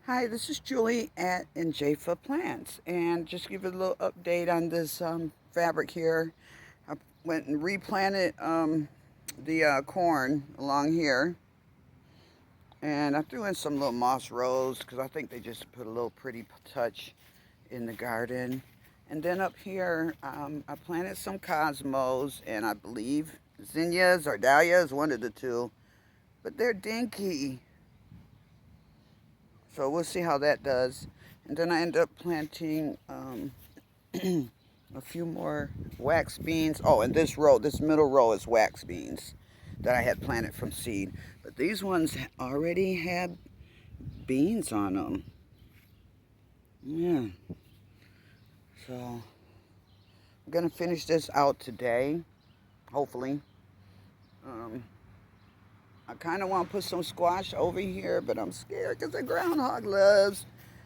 Hi, this is Julie at Njafa Plants, and just give you a little update on this fabric here. I went and replanted the corn along here, and I threw in some little moss rose because I think they just put a little pretty touch in the garden. And then up here, I planted some cosmos, and I believe zinnias or dahlias, one of the two, but they're dinky. So we'll see how that does. And then I end up planting a few more wax beans. Oh, and this middle row is wax beans that I had planted from seed. But these ones already have beans on them. Yeah. So I'm gonna finish this out today, hopefully. Um, I kind of want to put some squash over here, but I'm scared because the groundhog loves.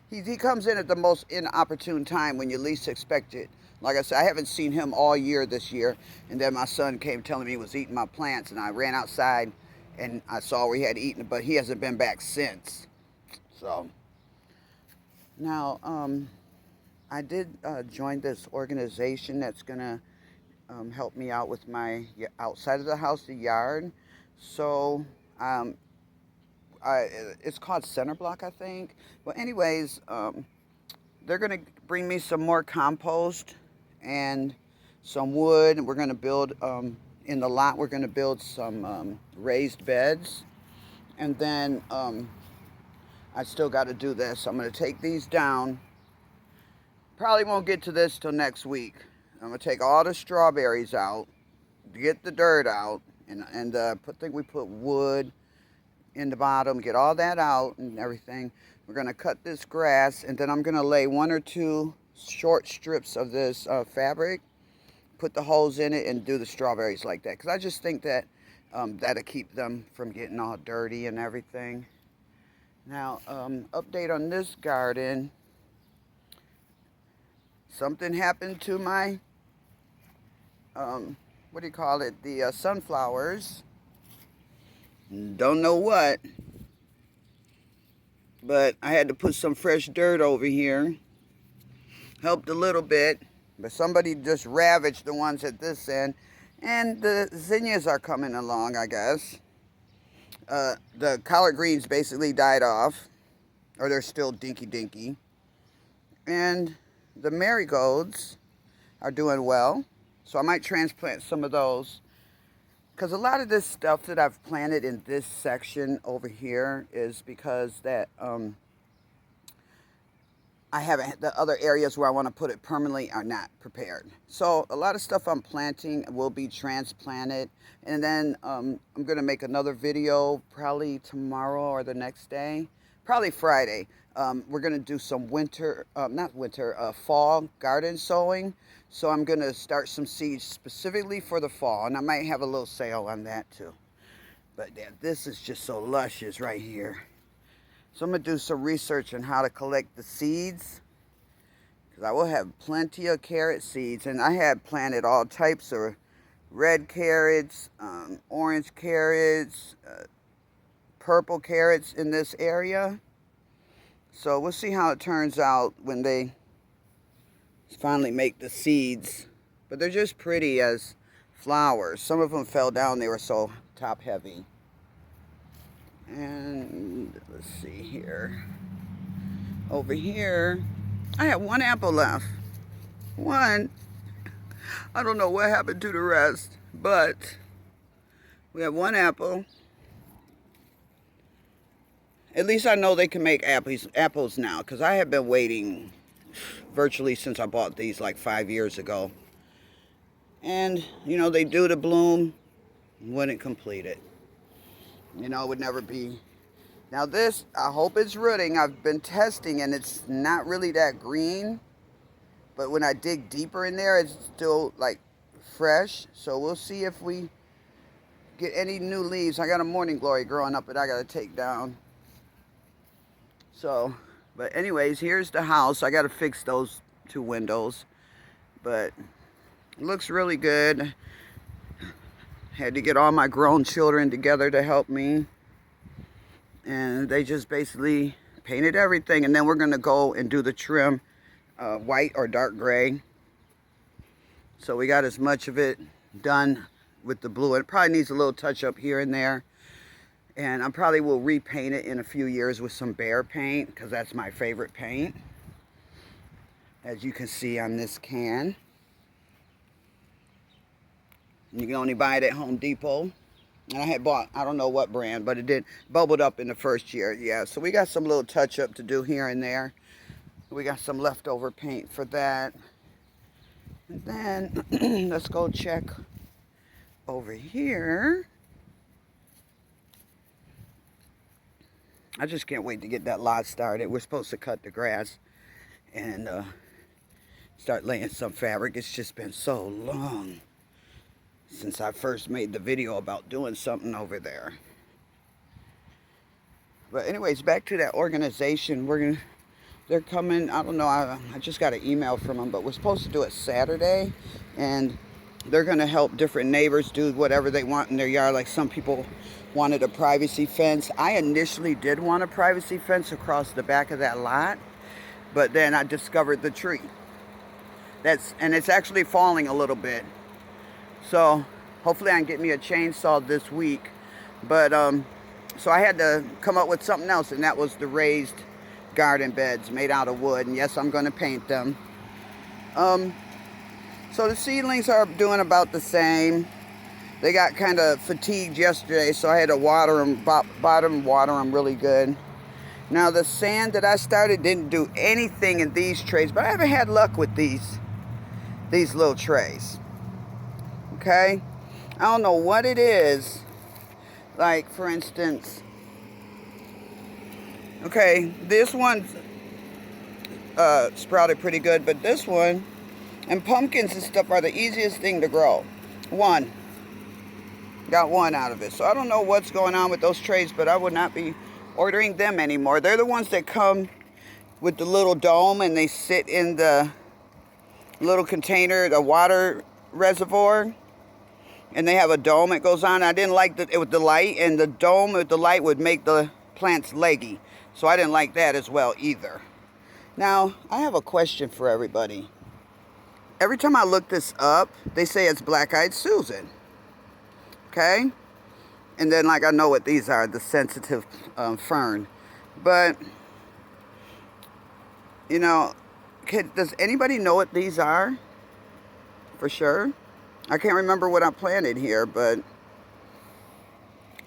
He comes in at the most inopportune time when you least expect it. Like I said, I haven't seen him all year this year. And then my son came telling me he was eating my plants, and I ran outside and I saw where he had eaten it, but he hasn't been back since. So now I did join this organization that's gonna help me out with my outside of the house, the yard. So um, it's called Center Block, I think. Well, anyways, they're gonna bring me some more compost and some wood. We're gonna build in the lot. We're gonna build some raised beds, and then I still got to do this. I'm gonna take these down. Probably won't get to this till next week. I'm gonna take all the strawberries out, get the dirt out, and think we put wood in the bottom, get all that out and everything. We're gonna cut this grass, and then I'm gonna lay one or two short strips of this fabric, put the holes in it, and do the strawberries like that. Because I just think that that'll keep them from getting all dirty and everything. Now, update on this garden. Something happened to my, what do you call it, the sunflowers. Don't know what, but I had to put some fresh dirt over here. Helped a little bit, but somebody just ravaged the ones at this end. And the zinnias are coming along, I guess. The collard greens basically died off, or they're still dinky. And the marigolds are doing well, so I might transplant some of those. Because a lot of this stuff that I've planted in this section over here is because that I haven't, the other areas where I want to put it permanently are not prepared. So a lot of stuff I'm planting will be transplanted. And then I'm going to make another video probably tomorrow or the next day, probably Friday. We're going to do some fall garden sowing. So I'm going to start some seeds specifically for the fall. And I might have a little sale on that too. But yeah, this is just so luscious right here. So I'm going to do some research on how to collect the seeds, because I will have plenty of carrot seeds. And I had planted all types of red carrots, orange carrots, purple carrots in this area. So we'll see how it turns out when they finally make the seeds. But they're just pretty as flowers. Some of them fell down, they were so top heavy. And let's see here. Over here, I have one apple left. One. I don't know what happened to the rest, but we have one apple. At least I know they can make apples now, because I have been waiting virtually since I bought these like 5 years ago. And, you know, they do the bloom, wouldn't complete it. You know, it would never be. Now this, I hope it's rooting. I've been testing and it's not really that green. But when I dig deeper in there, it's still like fresh. So we'll see if we get any new leaves. I got a morning glory growing up that I got to take down. So, but anyways, here's the house. I got to fix those 2 windows. But it looks really good. Had to get all my grown children together to help me. And they just basically painted everything, and then we're going to go and do the trim, white or dark gray. So we got as much of it done with the blue. It probably needs a little touch up here and there. And I probably will repaint it in a few years with some Behr paint, because that's my favorite paint, as you can see on this can. You can only buy it at Home Depot. And I had bought, I don't know what brand, but it did bubbled up in the first year. Yeah, so we got some little touch up to do here and there. We got some leftover paint for that. And then let's go check over here. I just can't wait to get that lot started. We're supposed to cut the grass and start laying some fabric. It's just been so long since I first made the video about doing something over there. But anyways, back to that organization. They're coming, I don't know, I just got an email from them, but we're supposed to do it Saturday, and they're going to help different neighbors do whatever they want in their yard. Like some people wanted a privacy fence. I initially did want a privacy fence across the back of that lot, but then I discovered the tree. And it's actually falling a little bit. So hopefully I can get me a chainsaw this week. But so I had to come up with something else, and that was the raised garden beds made out of wood. And yes, I'm going to paint them. So the seedlings are doing about the same. They got kind of fatigued yesterday, so I had to water them, bottom water them really good. Now the sand that I started didn't do anything in these trays, but I haven't had luck with these little trays. Okay? I don't know what it is. Like, for instance, okay, this one sprouted pretty good, but this one, and pumpkins and stuff are the easiest thing to grow. Got one out of it. So I don't know what's going on with those trays, but I would not be ordering them anymore. They're the ones that come with the little dome, and they sit in the little container, the water reservoir, and they have a dome that goes on. I didn't like it with the light, and the dome with the light would make the plants leggy. So I didn't like that as well either. Now, I have a question for everybody. Every time I look this up, they say it's Black-Eyed Susan. Okay? And then, like, I know what these are, the sensitive fern. But, you know, does anybody know what these are? For sure? I can't remember what I planted here, but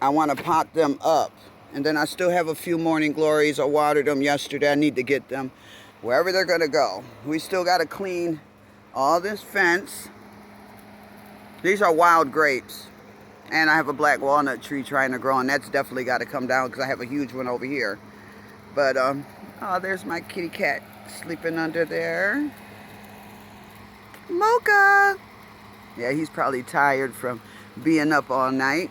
I want to pot them up. And then I still have a few morning glories. I watered them yesterday. I need to get them wherever they're going to go. We still got to clean all this fence. These are wild grapes. And I have a black walnut tree trying to grow, and that's definitely got to come down because I have a huge one over here. But, oh, there's my kitty cat sleeping under there. Mocha! Yeah, he's probably tired from being up all night.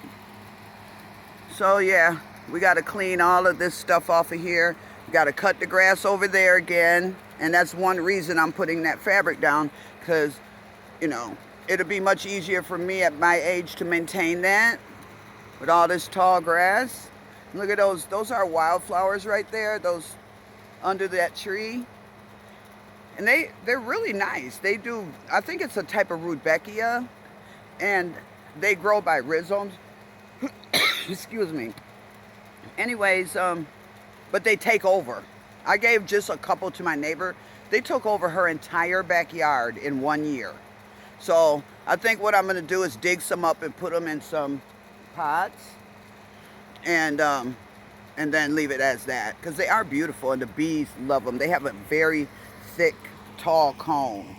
So, yeah, we got to clean all of this stuff off of here. We got to cut the grass over there again. And that's one reason I'm putting that fabric down, because, you know, it'll be much easier for me at my age to maintain that with all this tall grass. Look at those. Those are wildflowers right there, those under that tree. And they're really nice. They do, I think it's a type of Rudbeckia, and they grow by rhizomes. Excuse me. Anyways, but they take over. I gave just a couple to my neighbor. They took over her entire backyard in 1 year. So I think what I'm going to do is dig some up and put them in some pots, and then leave it as that, because they are beautiful and the bees love them. They have a very thick, tall cone.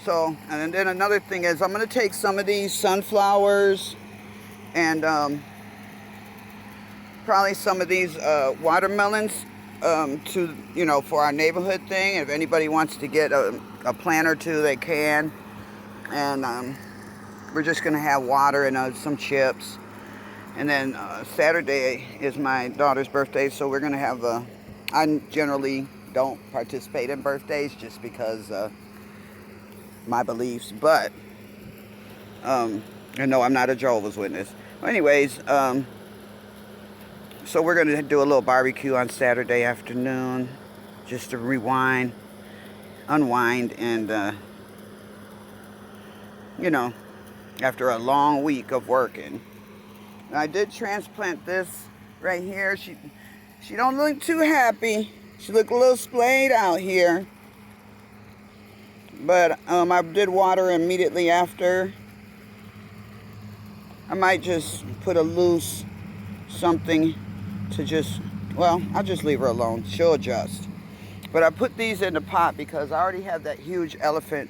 So, and then another thing is I'm going to take some of these sunflowers and probably some of these watermelons to, you know, for our neighborhood thing. If anybody wants to get a plant or two, they can. And we're just going to have water and some chips. And then Saturday is my daughter's birthday, so we're going to have I generally don't participate in birthdays just because my beliefs, but and no, I'm not a Jehovah's Witness. Anyways, So we're going to do a little barbecue on Saturday afternoon, just to unwind, and you know, after a long week of working. I did transplant this right here. She don't look too happy. She look a little splayed out here. But I did water immediately after. I might just put a loose something to just, well, I'll just leave her alone. She'll adjust. But I put these in the pot because I already have that huge elephant